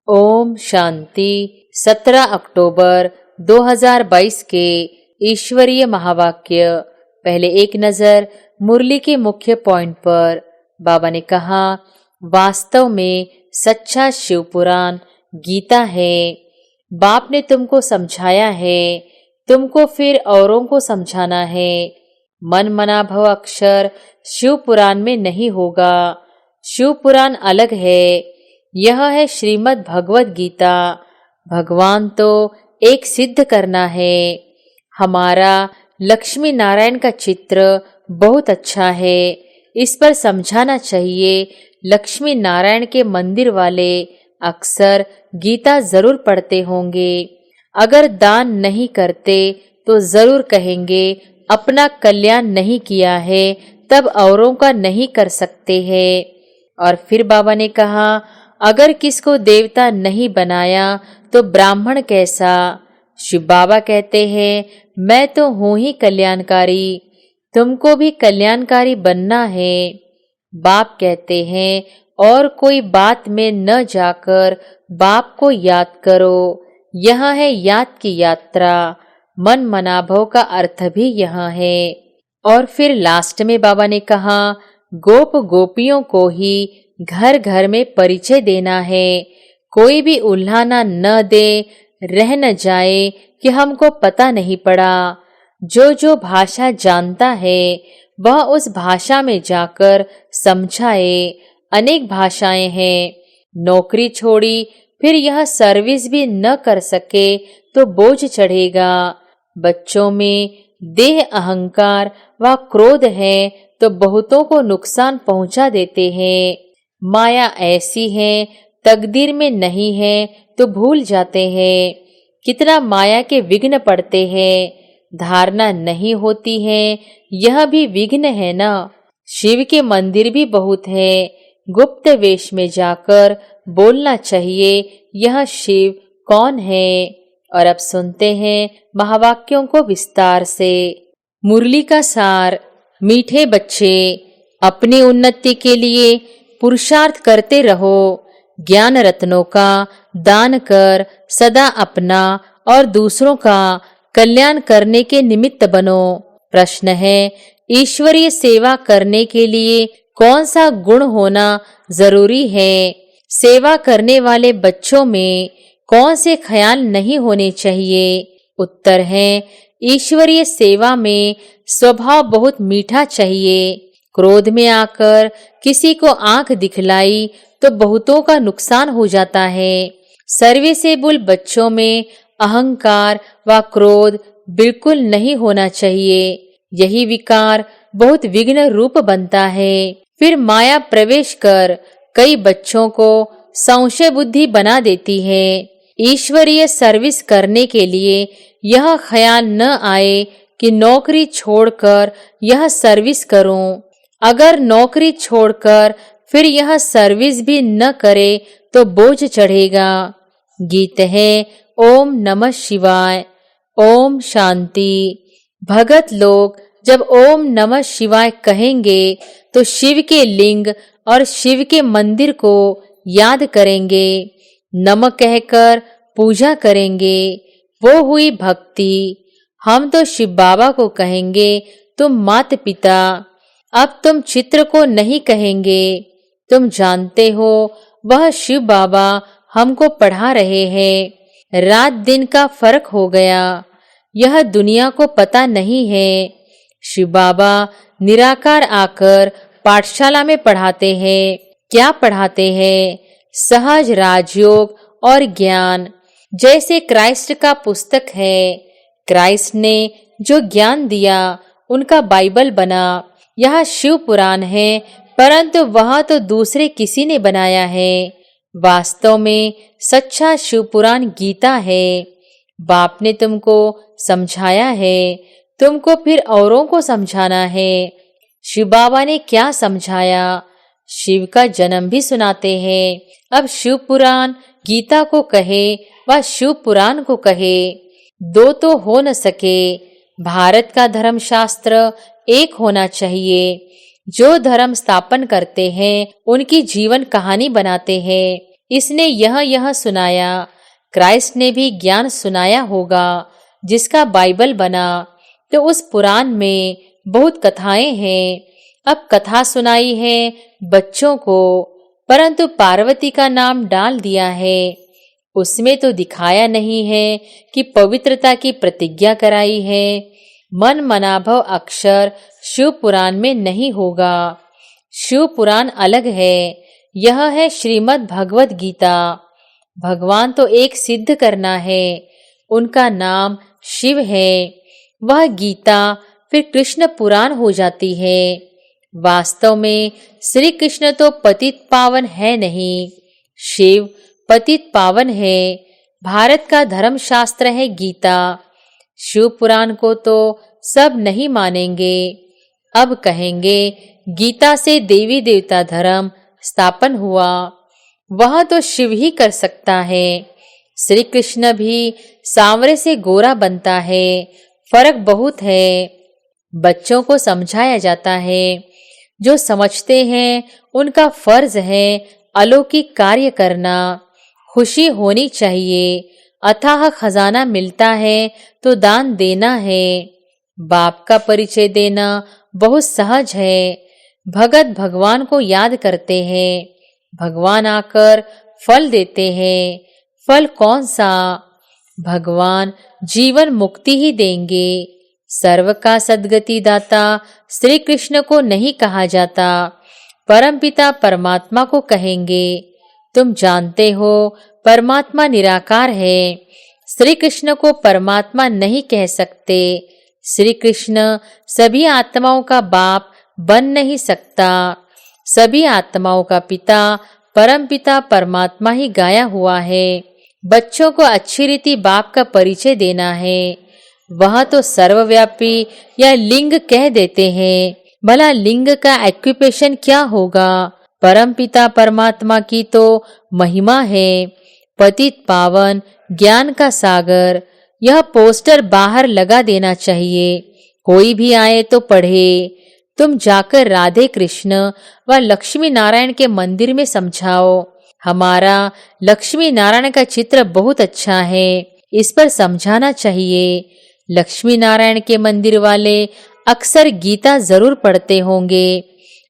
ओम शांति। 17 अक्टूबर 2022 के ईश्वरीय महावाक्य। पहले एक नजर मुरली के मुख्य पॉइंट पर। बाबा ने कहा, वास्तव में सच्चा शिव पुराण गीता है। बाप ने तुमको समझाया है, तुमको फिर औरों को समझाना है। मन मना भव अक्षर शिव पुराण में नहीं होगा। शिव पुराण अलग है। यह है श्रीमद् भगवत गीता। भगवान तो एक सिद्ध करना है। हमारा लक्ष्मी नारायण का चित्र बहुत अच्छा है, इस पर समझाना चाहिए। लक्ष्मी नारायण के मंदिर वाले अक्सर गीता जरूर पढ़ते होंगे। अगर दान नहीं करते तो जरूर कहेंगे अपना कल्याण नहीं किया है, तब औरों का नहीं कर सकते हैं। और फिर बाबा ने कहा, अगर किसको देवता नहीं बनाया तो ब्राह्मण कैसा। शिव बाबा कहते हैं, मैं तो हूं ही कल्याणकारी, तुमको भी कल्याणकारी बनना है। बाप कहते हैं, और कोई बात में न जाकर बाप को याद करो। यह है याद की यात्रा। मन मनाभव का अर्थ भी यहाँ है। और फिर लास्ट में बाबा ने कहा, गोप गोपियों को ही घर घर में परिचय देना है। कोई भी उल्हाना न दे, रह न जाए कि हमको पता नहीं पड़ा। जो जो भाषा जानता है वह उस भाषा में जाकर समझाए। अनेक भाषाएं हैं। नौकरी छोड़ी फिर यह सर्विस भी न कर सके तो बोझ चढ़ेगा। बच्चों में देह अहंकार व क्रोध है तो बहुतों को नुकसान पहुंचा देते हैं। माया ऐसी है, तकदीर में नहीं है तो भूल जाते हैं। कितना माया के विघ्न पड़ते हैं। धारणा नहीं होती है, यह भी विघ्न है ना। शिव के मंदिर भी बहुत है। गुप्त वेश में जाकर बोलना चाहिए, यह शिव कौन है। और अब सुनते हैं महावाक्यों को विस्तार से। मुरली का सार। मीठे बच्चे, अपनी उन्नति के लिए पुरुषार्थ करते रहो। ज्ञान रत्नों का दान कर सदा अपना और दूसरों का कल्याण करने के निमित्त बनो। प्रश्न है, ईश्वरीय सेवा करने के लिए कौन सा गुण होना जरूरी है। सेवा करने वाले बच्चों में कौन से ख्याल नहीं होने चाहिए। उत्तर है, ईश्वरीय सेवा में स्वभाव बहुत मीठा चाहिए। क्रोध में आकर किसी को आंख दिखलाई तो बहुतों का नुकसान हो जाता है। सर्विसेबल बच्चों में अहंकार व क्रोध बिल्कुल नहीं होना चाहिए। यही विकार बहुत विघ्न रूप बनता है। फिर माया प्रवेश कर कई बच्चों को संशय बुद्धि बना देती है। ईश्वरीय सर्विस करने के लिए यह ख्याल न आए कि नौकरी छोड़कर यह सर्विस करूं। अगर नौकरी छोड़कर फिर यह सर्विस भी न करे तो बोझ चढ़ेगा। गीत है, ओम नमः शिवाय। ओम शांति। भगत लोग जब ओम नमः शिवाय कहेंगे तो शिव के लिंग और शिव के मंदिर को याद करेंगे। नमः कहकर पूजा करेंगे, वो हुई भक्ति। हम तो शिव बाबा को कहेंगे, तुम माता पिता। अब तुम चित्र को नहीं कहेंगे। तुम जानते हो वह शिव बाबा हमको पढ़ा रहे हैं। रात दिन का फर्क हो गया, यह दुनिया को पता नहीं है। शिव बाबा निराकार आकर पाठशाला में पढ़ाते हैं। क्या पढ़ाते हैं? सहज राजयोग और ज्ञान। जैसे क्राइस्ट का पुस्तक है, क्राइस्ट ने जो ज्ञान दिया उनका बाइबल बना। यह शिव पुराण है, परंतु वह तो दूसरे किसी ने बनाया है। वास्तव में सच्चा शिव पुराण गीता है। बाप ने तुमको समझाया है, तुमको फिर औरों को समझाना है। शिव बाबा ने क्या समझाया? शिव का जन्म भी सुनाते हैं। अब शिव पुराण गीता को कहे व शिव पुराण को कहे, दो तो हो न सके। भारत का धर्मशास्त्र एक होना चाहिए। जो धर्म स्थापन करते हैं उनकी जीवन कहानी बनाते हैं। इसने यह सुनाया। क्राइस्ट ने भी ज्ञान सुनाया होगा जिसका बाइबल बना। तो उस पुराण में बहुत कथाएं हैं। अब कथा सुनाई है बच्चों को, परंतु पार्वती का नाम डाल दिया है। उसमें तो दिखाया नहीं है कि पवित्रता की प्रतिज्ञा कराई है। मन मनाभव अक्षर शिव पुराण में नहीं होगा। शिव पुराण अलग है, यह है श्रीमद् भगवत गीता। भगवान तो एक सिद्ध करना है, उनका नाम शिव है। वह गीता फिर कृष्ण पुराण हो जाती है। वास्तव में श्री कृष्ण तो पतित पावन है नहीं, शिव पतित पावन है। भारत का धर्मशास्त्र है गीता। शिव पुराण को तो सब नहीं मानेंगे। अब कहेंगे गीता से देवी देवता धर्म स्थापन हुआ। वह तो शिव ही कर सकता है। श्री कृष्ण भी सांवरे से गोरा बनता है, फर्क बहुत है। बच्चों को समझाया जाता है। जो समझते हैं उनका फर्ज है अलौकिक कार्य करना। खुशी होनी चाहिए। अथाह खजाना मिलता है तो दान देना है। बाप का परिचय देना बहुत सहज है। भगत भगवान को याद करते हैं, भगवान आकर फल देते हैं। फल कौन सा? भगवान जीवन मुक्ति ही देंगे। सर्व का सद्गति दाता श्री कृष्ण को नहीं कहा जाता, परमपिता परमात्मा को कहेंगे। तुम जानते हो परमात्मा निराकार है। श्री कृष्ण को परमात्मा नहीं कह सकते। श्री कृष्ण सभी आत्माओं का बाप बन नहीं सकता। सभी आत्माओं का पिता परमपिता परमात्मा ही गाया हुआ है। बच्चों को अच्छी रीति बाप का परिचय देना है। वह तो सर्वव्यापी या लिंग कह देते हैं। भला लिंग का एक्यूपेशन क्या होगा? परमपिता परमात्मा की तो महिमा है। पतित पावन ज्ञान का सागर, यह पोस्टर बाहर लगा देना चाहिए। कोई भी आए तो पढ़े। तुम जाकर राधे कृष्ण व लक्ष्मी नारायण के मंदिर में समझाओ, हमारा लक्ष्मी नारायण का चित्र बहुत अच्छा है, इस पर समझाना चाहिए। लक्ष्मी नारायण के मंदिर वाले अक्सर गीता जरूर पढ़ते होंगे।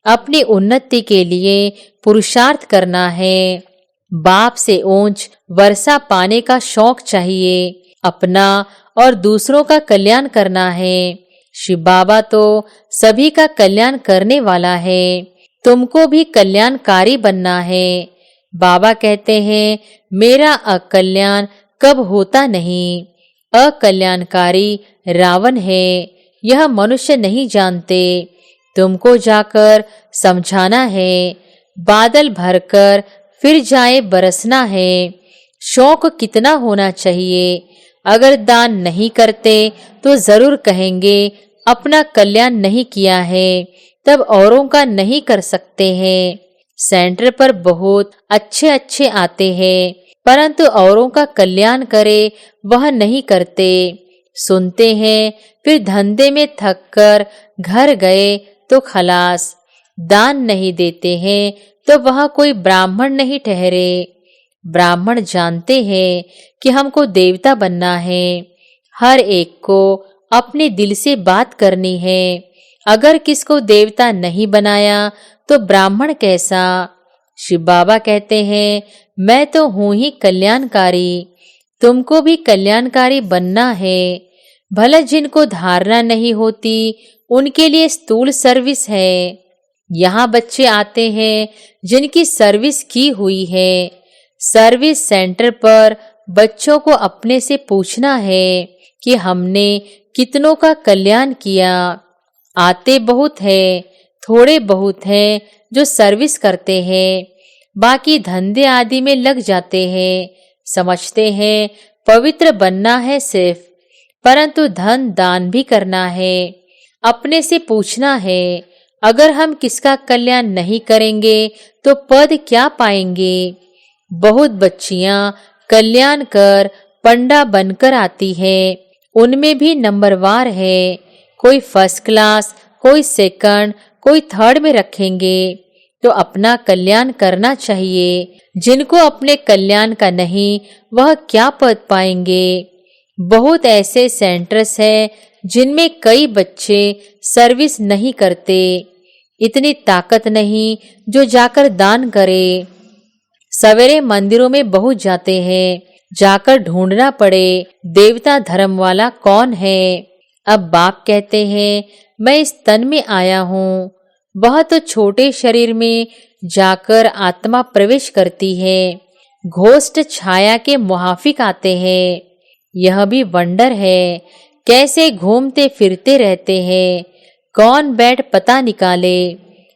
अपनी उन्नति के लिए पुरुषार्थ करना है। बाप से ऊंच वर्षा पाने का शौक चाहिए। अपना और दूसरों का कल्याण करना है। शिव बाबा तो सभी का कल्याण करने वाला है। तुमको भी कल्याणकारी बनना है। बाबा कहते हैं मेरा अकल्याण कब होता नहीं। अकल्याणकारी रावण है, यह मनुष्य नहीं जानते। तुमको जाकर समझाना है। बादल भरकर फिर जाए बरसना है। शौक कितना होना चाहिए। अगर दान नहीं करते तो जरूर कहेंगे अपना कल्याण नहीं किया है, तब औरों का नहीं कर सकते हैं। सेंटर पर बहुत अच्छे अच्छे आते हैं, परंतु औरों का कल्याण करे वह नहीं करते। सुनते हैं फिर धंधे में थक कर घर गए तो खलास। दान नहीं देते हैं तो वह कोई ब्राह्मण नहीं ठहरे। ब्राह्मण जानते हैं कि हमको देवता बनना है। हर एक को अपने दिल से बात करनी है। अगर किसको देवता नहीं बनाया तो ब्राह्मण कैसा? शिव बाबा कहते हैं मैं तो हूं ही कल्याणकारी। तुमको भी कल्याणकारी बनना है। भला जिनको धारणा नहीं होती उनके लिए स्थूल सर्विस है। यहाँ बच्चे आते हैं जिनकी सर्विस की हुई है। सर्विस सेंटर पर बच्चों को अपने से पूछना है कि हमने कितनों का कल्याण किया। आते बहुत है, थोड़े बहुत हैं जो सर्विस करते हैं, बाकी धंधे आदि में लग जाते हैं। समझते हैं पवित्र बनना है सिर्फ, परंतु धन दान भी करना है। अपने से पूछना है अगर हम किसका कल्याण नहीं करेंगे तो पद क्या पाएंगे। बहुत बच्चियां कल्याण कर पंडा बनकर आती है, उनमें भी नंबरवार है। कोई फर्स्ट क्लास, कोई सेकंड, कोई थर्ड में रखेंगे। तो अपना कल्याण करना चाहिए। जिनको अपने कल्याण का नहीं, वह क्या पद पाएंगे। बहुत ऐसे सेंटर्स हैं जिनमें कई बच्चे सर्विस नहीं करते। इतनी ताकत नहीं जो जाकर दान करे। सवेरे मंदिरों में बहुत जाते हैं, जाकर ढूंढना पड़े देवता धर्म वाला कौन है। अब बाप कहते हैं मैं इस तन में आया हूँ। वह तो छोटे शरीर में जाकर आत्मा प्रवेश करती है। घोस्ट छाया के मुहाफिक आते हैं। यह भी वंडर है, कैसे घूमते फिरते रहते हैं। कौन बैठ पता निकाले।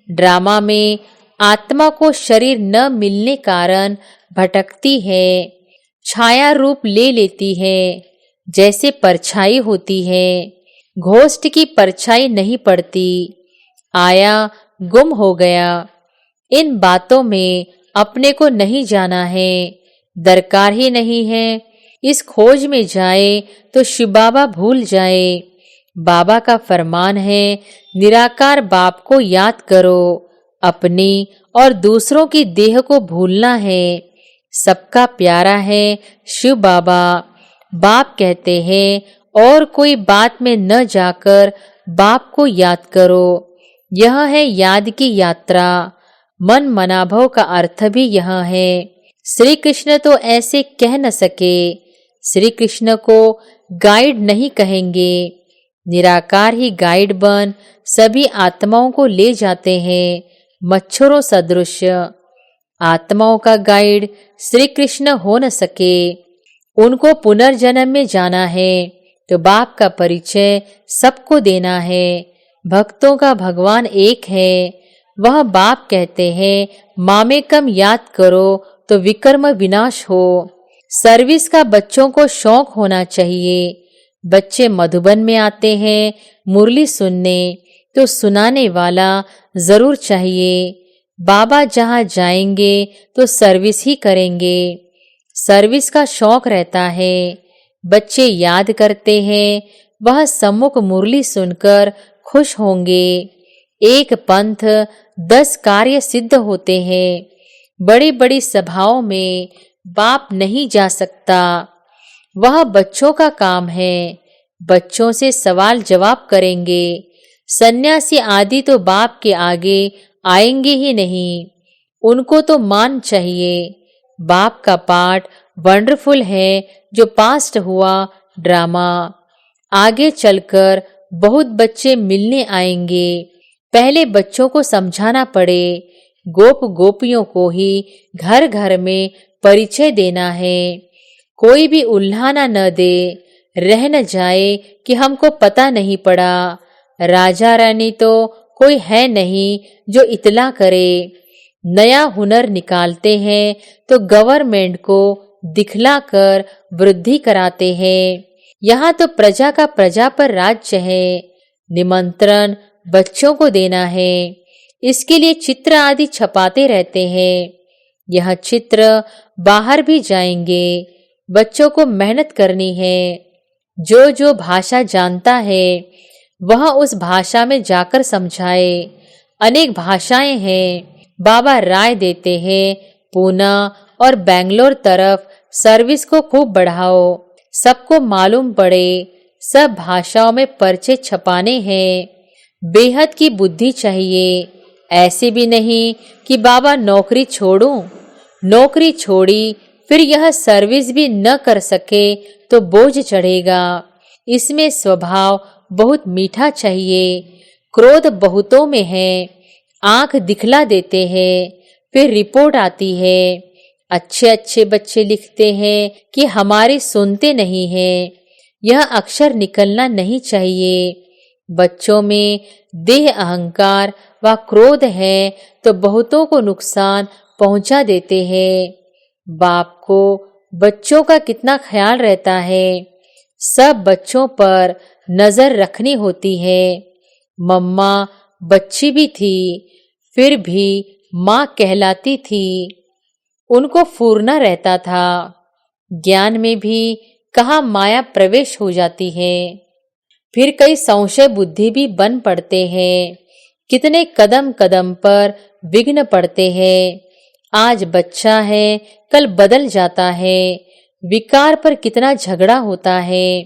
ड्रामा में आत्मा को शरीर न मिलने कारण भटकती है, छाया रूप ले लेती है, जैसे परछाई होती है। घोस्ट की परछाई नहीं पड़ती, आया गुम हो गया। इन बातों में अपने को नहीं जाना है, दरकार ही नहीं है। इस खोज में जाए तो शिव बाबा भूल जाए। बाबा का फरमान है निराकार बाप को याद करो, अपनी और दूसरों की देह को भूलना है। सबका प्यारा है शिव बाबा। बाप कहते हैं और कोई बात में न जाकर बाप को याद करो। यह है याद की यात्रा। मन मनाभव का अर्थ भी यह है। श्री कृष्ण तो ऐसे कह न सके। श्री कृष्ण को गाइड नहीं कहेंगे। निराकार ही गाइड बन सभी आत्माओं को ले जाते हैं, मच्छरों सदृश। आत्माओं का गाइड श्री कृष्ण हो न सके। उनको पुनर्जन्म में जाना है तो बाप का परिचय सबको देना है। भक्तों का भगवान एक है। वह बाप कहते हैं मामे कम याद करो तो विकर्म विनाश हो। सर्विस का बच्चों को शौक होना चाहिए। बच्चे मधुबन में आते हैं मुरली सुनने, तो सुनाने वाला जरूर चाहिए। बाबा जहाँ जाएंगे तो सर्विस ही करेंगे। सर्विस का शौक रहता है। बच्चे याद करते हैं, वह सम्मुख मुरली सुनकर खुश होंगे। एक पंथ 10 कार्य सिद्ध होते हैं। बड़ी बड़ी सभाओं में बाप नहीं जा सकता, वह बच्चों का काम है। बच्चों से सवाल जवाब करेंगे। सन्यासी आदि तो बाप के आगे आएंगे ही नहीं, उनको तो मान चाहिए। बाप का पाठ वंडरफुल है जो पास्ट हुआ ड्रामा। आगे चलकर बहुत बच्चे मिलने आएंगे। पहले बच्चों को समझाना पड़े। गोप गोपियों को ही घर घर में परिचय देना है। कोई भी उल्हाना न दे, रह न जाए कि हमको पता नहीं पड़ा। राजा रानी तो कोई है नहीं जो इतला करे। नया हुनर निकालते हैं तो गवर्नमेंट को दिखलाकर वृद्धि कराते हैं। यहाँ तो प्रजा का प्रजा पर राज्य है। निमंत्रण बच्चों को देना है। इसके लिए चित्र आदि छपाते रहते हैं। यह चित्र बाहर भी जाएंगे। बच्चों को मेहनत करनी है। जो जो भाषा जानता है वह उस भाषा में जाकर समझाए। अनेक भाषाएं हैं। बाबा राय देते हैं पूना और बेंगलोर तरफ सर्विस को खूब बढ़ाओ। सबको मालूम पड़े। सब भाषाओं में पर्चे छपाने हैं। बेहद की बुद्धि चाहिए। ऐसे भी नहीं कि बाबा नौकरी छोड़ूं। नौकरी छोड़ी फिर यह सर्विस भी न कर सके तो बोझ चढ़ेगा। इसमें स्वभाव बहुत मीठा चाहिए। क्रोध बहुतों में है। आंख दिखला देते हैं, फिर रिपोर्ट आती है। अच्छे अच्छे बच्चे लिखते हैं कि हमारी सुनते नहीं हैं। यह अक्षर निकलना नहीं चाहिए। बच्चों में देह अहंकार व क्रोध है तो बहुतों को नुकसान पहुंचा देते हैं। बाप को बच्चों का कितना ख्याल रहता है। सब बच्चों पर नजर रखनी होती है। मम्मा बच्ची भी थी, फिर भी माँ कहलाती थी। उनको फूरना रहता था। ज्ञान में भी कहाँ माया प्रवेश हो जाती है। फिर कई संशय बुद्धि भी बन पड़ते हैं। कितने कदम कदम पर विघ्न पड़ते हैं। आज बच्चा है, कल बदल जाता है। विकार पर कितना झगड़ा होता है।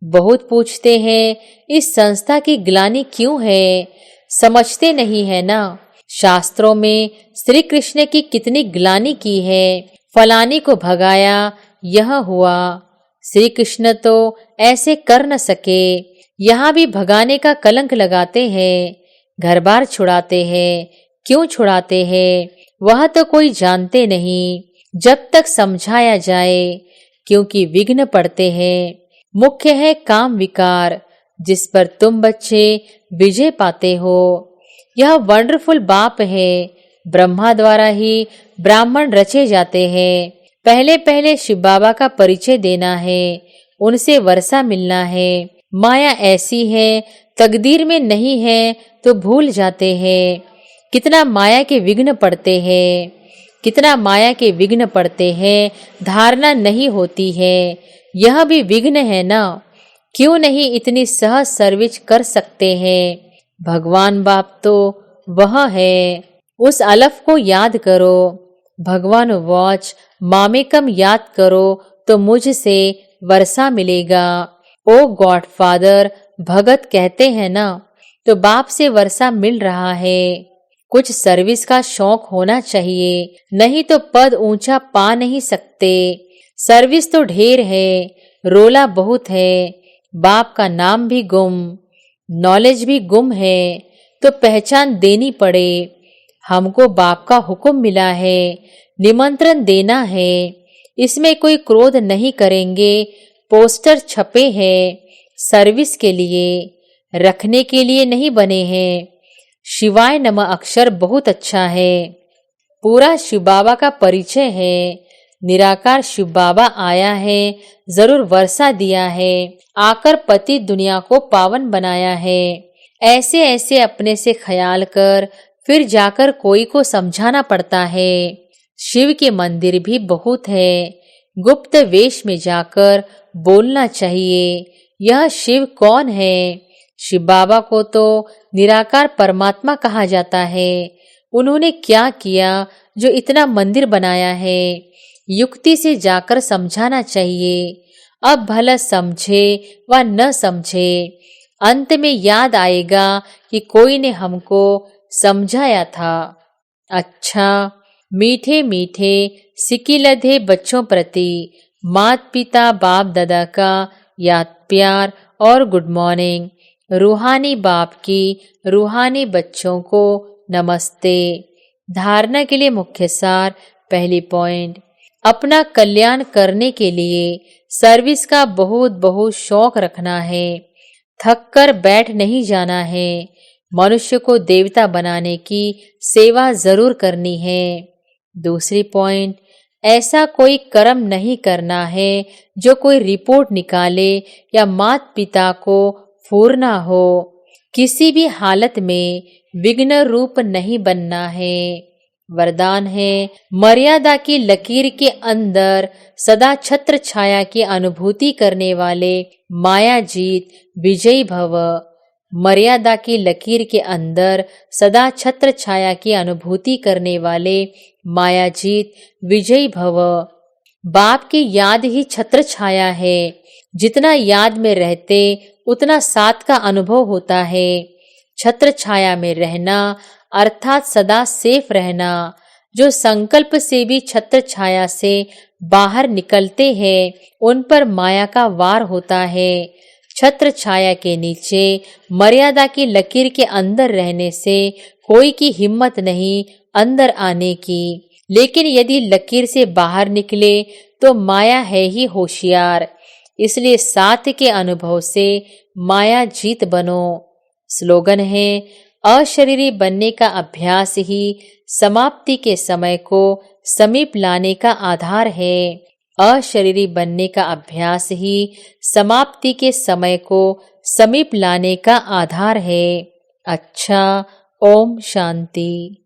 बहुत पूछते हैं, इस संस्था की ग्लानि क्यों है? समझते नहीं है ना। शास्त्रों में श्री कृष्ण की कितनी ग्लानि की है। फलानी को भगाया, यह हुआ। श्री कृष्ण तो ऐसे कर न सके। यहाँ भी भगाने का कलंक लगाते हैं। घर बार छुड़ाते हैं। क्यों छुड़ाते हैं वह तो कोई जानते नहीं, जब तक समझाया जाए, क्योंकि विघ्न पड़ते हैं। मुख्य है काम विकार, जिस पर तुम बच्चे विजय पाते हो। यह वंडरफुल बाप है। ब्रह्मा द्वारा ही ब्राह्मण रचे जाते हैं। पहले पहले शिव बाबा का परिचय देना है, उनसे वर्षा मिलना है। माया ऐसी है, तकदीर में नहीं है तो भूल जाते हैं। कितना माया के विघ्न पड़ते हैं, कितना माया के विघ्न पड़ते हैं। धारणा नहीं होती है, यह भी विघ्न है ना। क्यों नहीं इतनी सहज सर्विस कर सकते हैं। भगवान बाप तो वह है। उस अलफ को याद करो। भगवान वॉच मामेकम याद करो तो मुझसे वर्षा मिलेगा। ओ गॉड फादर, भगत कहते हैं ना, तो बाप से वर्षा मिल रहा है। कुछ सर्विस का शौक होना चाहिए, नहीं तो पद ऊंचा पा नहीं सकते। सर्विस तो ढेर है, रोला बहुत है। बाप का नाम भी गुम, नॉलेज भी गुम है, तो पहचान देनी पड़े। हमको बाप का हुक्म मिला है, निमंत्रण देना है। इसमें कोई क्रोध नहीं करेंगे। पोस्टर छपे हैं, सर्विस के लिए, रखने के लिए नहीं बने हैं। शिवाय नमः अक्षर बहुत अच्छा है। पूरा शिव बाबा का परिचय है। निराकार शिव बाबा आया है, जरूर वर्षा दिया है, आकर पति दुनिया को पावन बनाया है। ऐसे ऐसे अपने से ख्याल कर फिर जाकर कोई को समझाना पड़ता है। शिव के मंदिर भी बहुत है, गुप्त वेश में जाकर बोलना चाहिए, यह शिव कौन है। शिव बाबा को तो निराकार परमात्मा कहा जाता है। उन्होंने क्या किया जो इतना मंदिर बनाया है। युक्ति से जाकर समझाना चाहिए। अब भला समझे व न समझे, अंत में याद आएगा कि कोई ने हमको समझाया था। अच्छा, मीठे मीठे सिकिलधे बच्चों प्रति माता पिता बाप दादा का याद प्यार और गुड मॉर्निंग। रूहानी बाप की रूहानी बच्चों को नमस्ते। धारणा के लिए मुख्य सार। पहली पॉइंट, अपना कल्याण करने के लिए सर्विस का बहुत बहुत शौक रखना है। थक कर बैठ नहीं जाना है। मनुष्य को देवता बनाने की सेवा जरूर करनी है। दूसरी पॉइंट, ऐसा कोई कर्म नहीं करना है जो कोई रिपोर्ट निकाले या माता पिता को फूरना हो। किसी भी हालत में विघ्न रूप नहीं बनना है। वरदान है, मर्यादा की लकीर के अंदर सदा छत्र छाया की अनुभूति करने वाले माया जीत विजयी भव। मर्यादा की लकीर के अंदर सदा छत्र छाया की अनुभूति करने वाले माया जीत विजयी भव। बाप की याद ही छत्र छाया है। जितना याद में रहते उतना साथ का अनुभव होता है। छत्र छाया में रहना अर्थात सदा सेफ रहना। जो संकल्प से भी छत्र छाया से बाहर निकलते हैं उन पर माया का वार होता है। छत्र छाया के नीचे मर्यादा की लकीर के अंदर रहने से कोई की हिम्मत नहीं अंदर आने की। लेकिन यदि लकीर से बाहर निकले तो माया है ही होशियार। इसलिए साथ के अनुभव से माया जीत बनो। स्लोगन है, अशरीरी बनने का अभ्यास ही समाप्ति के समय को समीप लाने का आधार है। अशरीरी बनने का अभ्यास ही समाप्ति के समय को समीप लाने का आधार है। अच्छा, ओम शांति।